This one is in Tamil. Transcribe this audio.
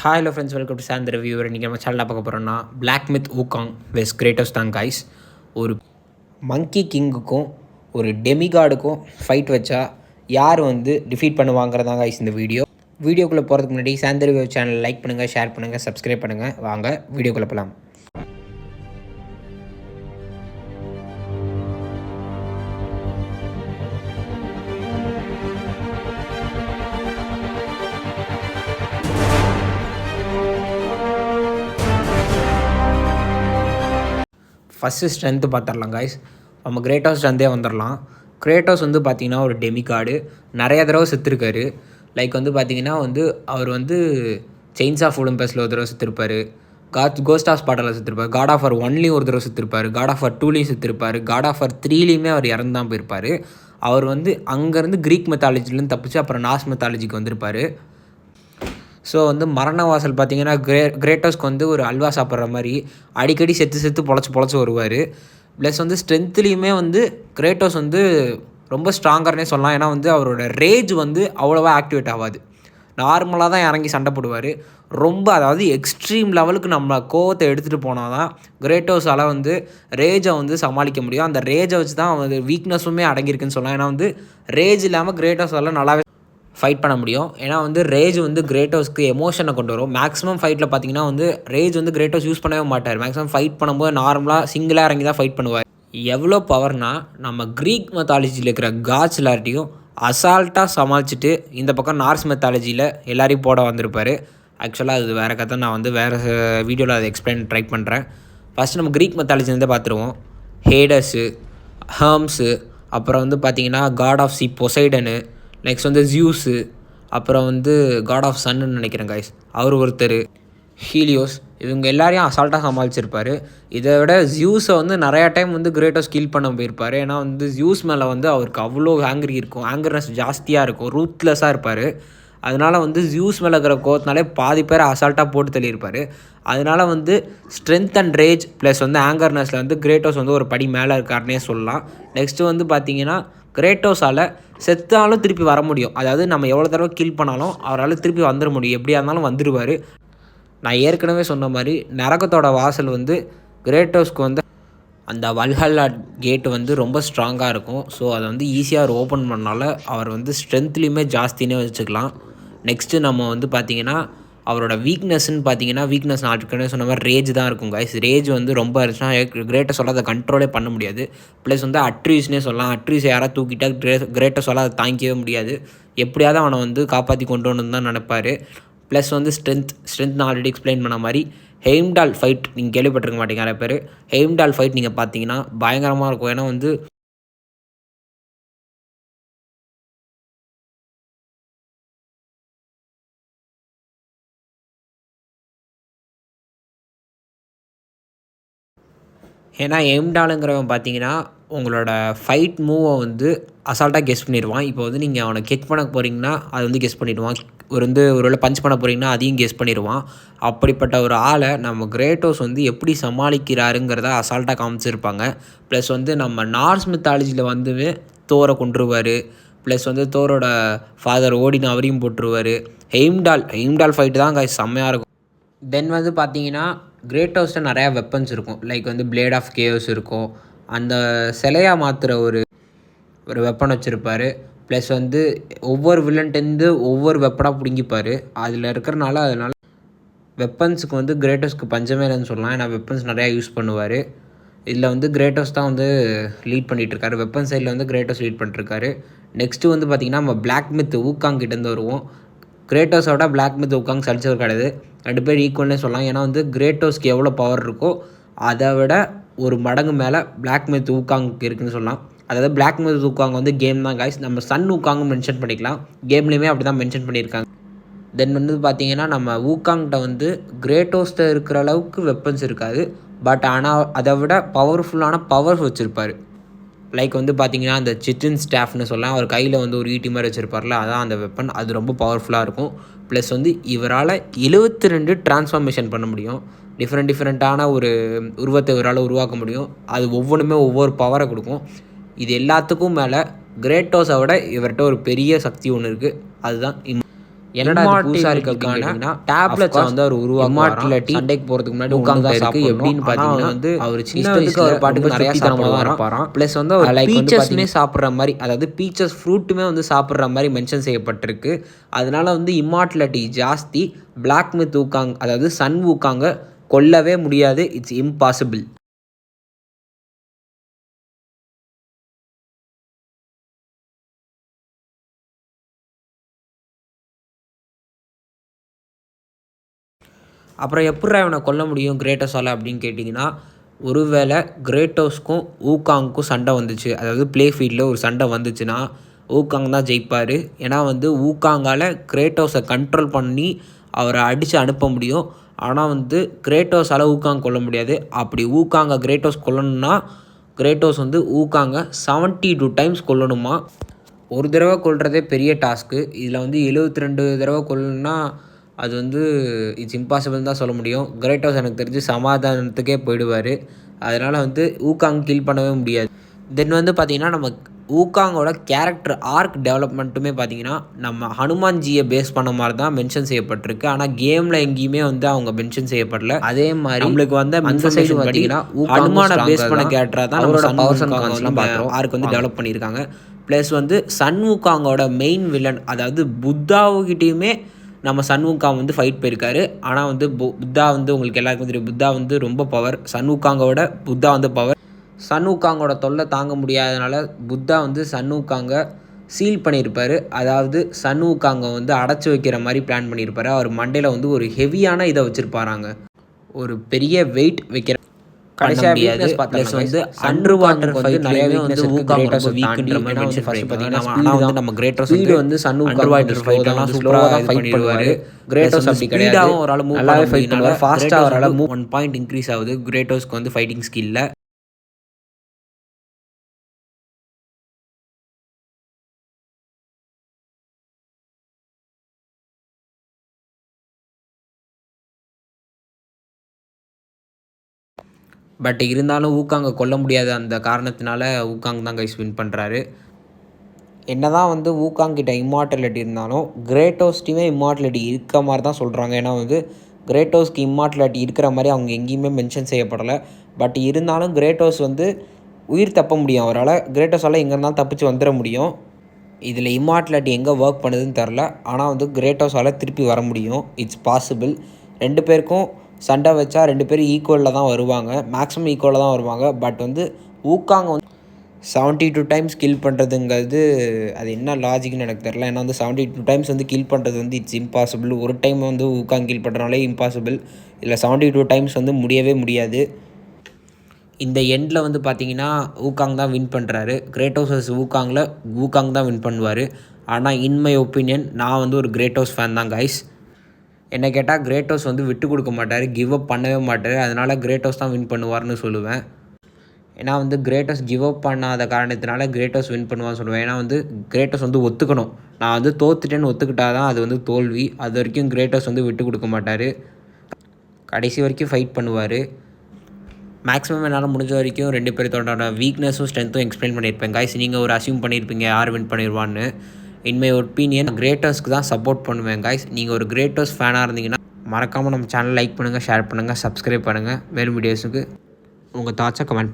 ஹலோ ஃப்ரெண்ட்ஸ், வெல்கம் டு சாந்த் ரிவ்யூவர். இன்றைக்கி நம்ம சேனலில் பார்க்க போகிறோம்னா Black Myth Wukong vs Kratos தான் கைஸ். ஒரு மங்கி கிங்குக்கும் ஒரு டெமிகார்டுக்கும் ஃபைட் வச்சா யார் டிஃபீட் பண்ணுவாங்கிறதாங்க கைஸ் இந்த வீடியோக்குள்ளே போகிறதுக்கு முன்னாடி சாந்த் ரிவ்யூ சேனல் லைக் பண்ணுங்கள், ஷேர் பண்ணுங்கள், சப்ஸ்கிரைப் பண்ணுங்கள். வாங்க வீடியோக்குள்ளே போகலாம். ஃபஸ்ட்டு ஸ்ட்ரென்த்து பார்த்துடலாம் கைஸ். நம்ம கிரேட்டோஸ் ஸ்ட்ரென்த்தே வந்துடலாம். கிரேட்டோஸ் பார்த்திங்கன்னா ஒரு டெமிகார்டு, நிறைய தடவை செத்துருக்காரு. லைக் பார்த்திங்கன்னா அவர் செயின்ஸ் ஆஃப் ஒலிம்பஸில் ஒரு தடவை செத்துருப்பார், கோஸ்ட் ஆஃப் ஸ்பார்டாவில் செத்துருப்பார், காட் ஆஃப் வார் 1லேயும் ஒரு தடவை செத்துருப்பார், காட் ஆஃப் வார் 2லேயும் செத்துருப்பார், காட் ஆஃப் வார் 3லேயுமே அவர் இறந்து தான் போயிருப்பார். அவர் அங்கேருந்து க்ரீக் மெத்தாலஜிலேருந்து தப்பிச்சு அப்புறம் நார்ஸ் மெத்தாலஜிக்கு வந்திருப்பார். ஸோ மரண வாசல் பார்த்திங்கன்னா கிரேட்டோஸ்க்கு ஒரு அல்வா சாப்பிட்ற மாதிரி அடிக்கடி செத்து பொழைச்சி வருவார். ப்ளஸ் ஸ்ட்ரென்த்லேயுமே கிரேட்டோஸ் ரொம்ப ஸ்ட்ராங்கர்னே சொல்லலாம். ஏன்னா அவரோட ரேஜ் அவ்வளோவா ஆக்டிவேட் ஆகாது. நார்மலாக தான் இறங்கி சண்டை போடுவார். ரொம்ப அதாவது எக்ஸ்ட்ரீம் லெவலுக்கு நம்ம கோவத்தை எடுத்துகிட்டு போனால் தான் கிரேட்டோஸால் ரேஜை சமாளிக்க முடியும். அந்த ரேஜை வச்சு தான் வீக்னஸுமே அடங்கியிருக்குன்னு சொல்லலாம். ஏன்னா ரேஜ் இல்லாமல் கிரேட்டோஸால் நல்லாவே ஃபைட் பண்ண முடியும். ஏன்னா ரேஜ் கிரேட்டோஸ்க்கு எமோஷனை கொண்டு வரும். மேக்ஸிமம் ஃபைட்டில் பார்த்திங்கன்னா ரேஜ் கிரேட்டோஸ் யூஸ் பண்ணவே மாட்டார். மேக்ஸிமம் ஃபைட் பண்ணும்போது நார்மலாக சிங்கிளாக இறங்கி தான் ஃபைட் பண்ணுவார். எவ்வளோ பவர்னால் நம்ம க்ரீக் மெத்தாலஜியில் இருக்கிற காட்ஸ் எல்லார்ட்டையும் அசால்ட்டாக சமாளிச்சுட்டு இந்த பக்கம் நார்ஸ் மெத்தாலஜியில் எல்லாரையும் போட வந்திருப்பார். ஆக்சுவலாக அது வேறு கதை. நான் வேறு வீடியோவில் அதை எக்ஸ்பிளைன் ட்ரை பண்ணுறேன். ஃபஸ்ட்டு நம்ம க்ரீக் மெத்தாலஜி பார்த்துருவோம். ஹேடஸு, ஹர்ம்ஸு, அப்புறம் பார்த்திங்கன்னா காட் ஆஃப் சி பொசைடனு, நெக்ஸ்ட் ஜியூஸு, அப்புறம் காட் ஆஃப் சன்னு நினைக்கிறேன் கைஸ், அவர் ஒருத்தர், ஹீலியோஸ், இவங்க எல்லாரையும் அசால்ட்டாக சமாளிச்சிருப்பார். இதை விட ஜியூஸை நிறையா டைம் கிரேட்டோஸ் கில் பண்ண போயிருப்பார். ஏன்னா ஜியூஸ் மேலே அவருக்கு அவ்வளோ ஆங்கரி இருக்கும், ஆங்கர்னஸ் ஜாஸ்தியாக இருக்கும், ரூத்லெஸ்ஸாக இருப்பார். அதனால் ஜியூஸ் மேலே இருக்கிற கோவத்தினாலே பாதி பேர் அசால்ட்டாக போட்டு தள்ளியிருப்பார். அதனால் ஸ்ட்ரென்த் அண்ட் ரேஜ் ப்ளஸ் ஆங்கர்னஸில் கிரேட்டோஸ் ஒரு படி மேலே இருக்காருன்னே சொல்லலாம். நெக்ஸ்ட்டு பார்த்திங்கன்னா கிரேட்டோஸால் செத்தாலும் திருப்பி வர முடியும். அதாவது நம்ம எவ்வளோ தடவை கில் பண்ணாலும் அவரால் திருப்பி வந்துட முடியும். எப்படியா இருந்தாலும் வந்துடுவார். நான் ஏற்கனவே சொன்ன மாதிரி நரகத்தோட வாசல் கிரேட்டோஸ்க்கு அந்த வல்ஹல்லா கேட்டு ரொம்ப ஸ்ட்ராங்காக இருக்கும். ஸோ அதை ஈஸியாக ஓப்பன் பண்ணனால அவர் ஸ்ட்ரென்த்லேயுமே ஜாஸ்தினே வச்சுக்கலாம். நெக்ஸ்ட்டு நம்ம பார்த்திங்கன்னா அவரோட வீக்னஸ்ன்னு பார்த்திங்கன்னா நான் ஏற்கனவே சொன்ன மாதிரி ரேஜ் தான் இருக்கும் கைஸ். ரேஜ் ரொம்ப இருந்துச்சுன்னா கிரேட்டஸால் அதை கண்ட்ரோலே பண்ண முடியாது. ப்ளஸ் அட்ரீஸ்னே சொல்லலாம். அட்ரீஸ் யாராவது தூக்கிட்டால் கிரேட்டஸால் அதை தாங்கிக்கவே முடியாது. எப்படியாவது அவனை காப்பாற்றி கொண்டு வரணுன்னு தான் நினைப்பார். ப்ளஸ் ஸ்ட்ரென்த் நான் ஆல்ரெடி எக்ஸ்பிளைன் பண்ண மாதிரி ஹெய்ம்டால் ஃபைட் நீங்கள் கேள்விப்பட்டிருக்க மாட்டீங்க நிறைய பேர். ஹெய்ம்டால் ஃபைட் நீங்கள் பார்த்தீங்கன்னா பயங்கரமாக இருக்கும். ஏன்னா ஹெய்ம்டாலுங்கிறவன் பார்த்தீங்கன்னா உங்களோட ஃபைட் மூவை அசால்ட்டாக கெஸ் பண்ணிடுவான். இப்போ நீங்கள் அவனை கிக் பண்ண போகிறீங்கன்னா அது கெஸ் பண்ணிடுவான். ஒரு பஞ்ச் பண்ண போகிறீங்கன்னா அதையும் கெஸ் பண்ணிடுவான். அப்படிப்பட்ட ஒரு ஆளை நம்ம கிரேட்டோஸ் எப்படி சமாளிக்கிறாருங்கிறத அசால்ட்டாக காமிச்சிருப்பாங்க. ப்ளஸ் நம்ம நார்ஸ் மித்தாலஜியில் தோரை கொண்டுருவார். ப்ளஸ் தோரோட ஃபாதர் ஓடின்னு அவரையும் போட்டுருவார். ஹெய்ம்டால் ஃபைட்டு தான் செம்மையாக இருக்கும். தென் பார்த்தீங்கன்னா கிரேட்டோஸ்ட்ட நிறையா வெப்பன்ஸ் இருக்கும். லைக் பிளேட் ஆஃப் கேவ்ஸ் இருக்கும். அந்த சிலையாக மாற்றுற ஒரு வெப்பன் வச்சுருப்பார். ப்ளஸ் ஒவ்வொரு வில்லன்ட்டேருந்து ஒவ்வொரு வெப்பனாக பிடுங்கிப்பார். அதில் இருக்கிறனால வெப்பன்ஸுக்கு கிரேட்டோஸ்க்கு பஞ்சமே இல்லைன்னு சொல்லலாம். ஏன்னா வெப்பன்ஸ் நிறையா யூஸ் பண்ணுவார். இதில் கிரேட்டோஸ் தான் லீட் பண்ணிகிட்ருக்காரு. வெப்பன் சைடில் கிரேட்டோஸ் லீட் பண்ணிட்டுருக்காரு. நெக்ஸ்ட்டு பார்த்திங்கன்னா நம்ம பிளாக் மித் ஊகாங் கிட்டேருந்து வருவோம். கிரேட்டோஸோட பிளாக் மித் ஊகாங் சலிச்சது கிடையாது. 2 பேர் ஈக்குவல்னே சொல்லலாம். ஏன்னா கிரேட்டோஸ்க்கு எவ்வளோ பவர் இருக்கோ அதை விட ஒரு மடங்கு மேலே பிளாக் மித் ஊகாங்க்கு இருக்குதுன்னு சொல்லலாம். அதாவது பிளாக் மித் ஊகாங் கேம் தான் கைஸ். நம்ம சன் ஊகாங்கும் மென்ஷன் பண்ணிக்கலாம். கேம்லேயுமே அப்படி தான் மென்ஷன் பண்ணியிருக்காங்க. தென் பார்த்திங்கன்னா நம்ம ஊகாங்கிட்ட கிரேட்டோஸ்ட்ட இருக்கிற அளவுக்கு வெப்பன்ஸ் இருக்காது. பட் ஆனால் அதை விட பவர்ஃபுல்லான பவர்ஸ் வச்சுருப்பார். லைக் பார்த்திங்கன்னா அந்த சிட்டின் ஸ்டாஃப்னு சொல்லலாம். அவர் கையில் ஒரு ஈட்டி மாதிரி வச்சுருப்பார்ல, அதான் அந்த வெப்பன். அது ரொம்ப பவர்ஃபுல்லாக இருக்கும். ப்ளஸ் இவரால் 72 டிரான்ஸ்ஃபார்மேஷன் பண்ண முடியும். டிஃப்ரெண்ட்டான ஒரு உருவத்தை இவரால் உருவாக்க முடியும். அது ஒவ்வொன்றுமே ஒவ்வொரு பவரை கொடுக்கும். இது எல்லாத்துக்கும் மேலே கிரேட்டோஸை விட இவர்கிட்ட ஒரு பெரிய சக்தி ஒன்று இருக்குது. அதுதான் என்னடா இது புதுசாக இருக்குது அப்படின்னு கேட்டிங்கன்னா டேப்லெட்ஸை வந்து அவர் உருவாக்குவாராம் சண்டைக்கு போகிறதுக்கு முன்னாடி ஊக்காங் தான் இருக்குது எப்படின்னு பார்த்தீங்கன்னா வந்து அவர் சின்ன வயசுல அவர் பாட்டுக்கு நிறைய தரமாக தான் இருப்பாராம் ப்ளஸ் வந்து அவர் லைக் பீச்சஸ்மே சாப்பிட்ற மாதிரி அதாவது பீச்சஸ் ஃப்ரூட்டுமே வந்து சாப்பிட்ற மாதிரி மென்ஷன் செய்யப்பட்டிருக்கு. அதனால வந்து இம்மார்டலிட்டி ஜாஸ்தி. பிளாக் மித் ஊக்காங் அதாவது சன் ஊக்காங்க கொல்லவே முடியாது. It's impossible. அப்புறம் எப்புட்றா இவனை கொல்ல முடியும் கிரேட்டோஸால் அப்படின்னு கேட்டிங்கன்னா, ஒருவேளை கிரேட்டோஸ்க்கும் ஊக்காங்க்கும் சண்டை வந்துச்சு, அதாவது ப்ளே ஃபீல்டில் ஒரு சண்டை வந்துச்சுன்னா ஊக்காங் தான் ஜெயிப்பார். ஏன்னா வந்து ஊக்காங்கால் கிரேட்டோஸை கண்ட்ரோல் பண்ணி அவரை அடித்து அனுப்ப முடியும். ஆனால் வந்து கிரேட்டோஸால் ஊக்காங் கொல்ல முடியாது. அப்படி ஊக்காங்கை கிரேட்டோஸ் கொல்லணும்னா கிரேட்டோஸ் வந்து ஊக்காங்கை 72 டைம்ஸ் கொல்லணுமா. ஒரு தடவை கொல்றதே பெரிய டாஸ்க்கு. இதில் வந்து 72 தடவை கொல்லணும்னா அது வந்து இட்ஸ் இம்பாசிபிள்னு தான் சொல்ல முடியும். கிரேட்டோஸ் எனக்கு தெரிஞ்சு சமாதானத்துக்கே போயிடுவார். அதனால் வந்து ஊக்காங் கில் பண்ணவே முடியாது. தென் வந்து பார்த்திங்கன்னா நம்ம ஊக்காங்கோட கேரக்டர் ஆர்க் டெவலப்மெண்ட்டுமே பார்த்திங்கன்னா நம்ம ஹனுமான்ஜியை பேஸ் பண்ண மாதிரி தான் மென்ஷன் செய்யப்பட்டிருக்கு. ஆனால் கேமில் எங்கேயுமே வந்து அவங்க மென்ஷன் செய்யப்படல. அதே மாதிரி நம்மளுக்கு வந்து அந்த சைடு பார்த்திங்கன்னா ஹனுமானை பேஸ் பண்ண கேரக்டராக தான் அவரோட பவர்ஸ் அண்ட் கான்ஸ்லாம் பார்க்குறோம். ஆர்க் வந்து டெவலப் பண்ணியிருக்காங்க. ப்ளஸ் வந்து சன் ஊக்காங்கோட மெயின் வில்லன் அதாவது புத்தாவுக்கிட்டேயுமே நம்ம சன் ஊக்காங் வந்து ஃபைட் போயிருக்காரு. ஆனால் வந்து புத்தா வந்து உங்களுக்கு எல்லாருக்கும் தெரியும், புத்தா வந்து ரொம்ப பவர். சன் ஊக்காங்கோட புத்தா வந்து பவர். சன் ஊக்காங்கோட தொல்லை தாங்க முடியாதனால புத்தா வந்து சன் ஊக்காங்கை சீல் பண்ணியிருப்பார். அதாவது சன் ஊக்காங்கை வந்து அடைச்சி வைக்கிற மாதிரி பிளான் பண்ணியிருப்பார். அவர் மண்டையில் வந்து ஒரு ஹெவியான இதை வச்சுருப்பாராங்க, ஒரு பெரிய வெயிட் வைக்கிற கடைசியாக வீக்னஸ் ப்ளஸ் வந்து அண்டர் வாட்டர் ஃபைட் நிறையவே வந்து ஊக்காங் ரொம்ப வீக்ன்ற மாதிரி மென்ஷன் பண்ணியிருப்பாங்க. ஆனால் வந்து நம்ம கிரேட்டோஸ் வந்து சன் அண்டர் வாட்டர் ஃபைட்லாம் சூப்பராக தான் ஃபைட் பண்ணுவார். கிரேட்டோஸ் அப்படி கிடையாது, ஒரு ஆள் நல்லாவே ஃபைட் பண்ணுவார். ஃபாஸ்ட்டாக ஒரு ஆள் 1 பாயிண்ட் இன்க்ரீஸ் ஆகுது கிரேட்டோஸ்க்கு வந்து ஃபைட்டிங் ஸ்கில்ல. பட் இருந்தாலும் ஊக்காங்கை கொல்ல முடியாத அந்த காரணத்தினால ஊக்காங் தான் கைஸ் வின் பண்ணுறாரு. என்ன தான் வந்து ஊக்காங் கிட்ட இம்மார்டலிட்டி இருந்தாலும் கிரேட்டோஸ்ட்டுமே இம்மார்டலிட்டி இருக்க மாதிரி தான் சொல்கிறாங்க. ஏன்னா வந்து கிரேட்டோஸ்க்கு இம்மார்டலிட்டி இருக்கிற மாதிரி அவங்க எங்கேயுமே மென்ஷன் செய்யப்படலை. பட் இருந்தாலும் கிரேட்டோஸ் வந்து உயிர் தப்ப முடியும் அவரால். கிரேட்டோஸால் எங்கே இருந்தாலும் தப்பிச்சு வந்துட முடியும். இதில் இம்மார்டலிட்டி எங்கே ஒர்க் பண்ணுதுன்னு தெரில. ஆனால் வந்து கிரேட்டோஸால் திருப்பி வர முடியும். It's possible. 2 பேருக்கும் சண்டை வச்சா 2 பேரும் ஈக்குவலில் தான் வருவாங்க, மேக்ஸிமம் ஈக்குவலில் தான் வருவாங்க. பட் வந்து ஊக்காங் வந்து 72 டைம்ஸ் கில் பண்ணுறதுங்கிறது அது என்ன லாஜிக்னு எனக்கு தெரில. ஏன்னா வந்து 72 டைம்ஸ் வந்து கில் பண்ணுறது வந்து இட்ஸ் இம்பாசிபிள். ஒரு டைம் வந்து ஊக்காங் கில் பண்ணுறனாலே இம்பாசிபிள். இதில் 72 டைம்ஸ் வந்து முடியவே முடியாது. இந்த எண்டில் வந்து பார்த்திங்கன்னா ஊக்காங் தான் வின் பண்ணுறாரு. கிரேட்டோஸ் வர்சஸ் ஊக்காங்கில் ஊக்காங் தான் வின் பண்ணுவார். ஆனால் இன் மை ஒப்பீனியன் நான் வந்து ஒரு கிரேட்டோஸ் ஃபேன் தான் கைஸ். என்ன கேட்டால் கிரேட்டோஸ் வந்து விட்டு கொடுக்க மாட்டார், கிவ் அப் பண்ணவே மாட்டார். அதனால் கிரேட்டோஸ் தான் வின் பண்ணுவார்னு சொல்லுவேன். ஏன்னா வந்து கிரேட்டோஸ் கிவ் அப் பண்ணாத காரணத்தினால கிரேட்டோஸ் வின் பண்ணுவான்னு சொல்லுவேன். ஏன்னா வந்து கிரேட்டோஸ் வந்து ஒத்துக்கணும், நான் வந்து தோத்துட்டேன்னு ஒத்துக்கிட்டா தான் அது வந்து தோல்வி. அது வரைக்கும் கிரேட்டோஸ் வந்து விட்டு கொடுக்க மாட்டார், கடைசி வரைக்கும் ஃபைட் பண்ணுவார். மேக்ஸிமம் என்னால் முடிஞ்ச வரைக்கும் 2 பேர்த்தோட வீக்னஸும் ஸ்ட்ரென்த்தும் எக்ஸ்பிளைன் பண்ணியிருப்பேன் கைஸ். நீங்கள் ஒரு அசியூம் பண்ணியிருப்பீங்க யார் வின் பண்ணிடுவான்னு. இன் மை ஒப்பீனியன் கிரேட்டோஸ்க்கு தான் சப்போர்ட் பண்ணுவேன் கைஸ். நீங்கள் ஒரு கிரேட்டோஸ் ஃபேனாக இருந்தீங்கன்னா மறக்காமல் நம்ம சேனல் லைக் பண்ணுங்கள், ஷேர் பண்ணுங்கள், சப்ஸ்கிரைப் பண்ணுங்கள். மேலும் வீடியோஸுக்கு உங்கள் தாட்ஸை கமெண்ட் பண்ணுங்கள்.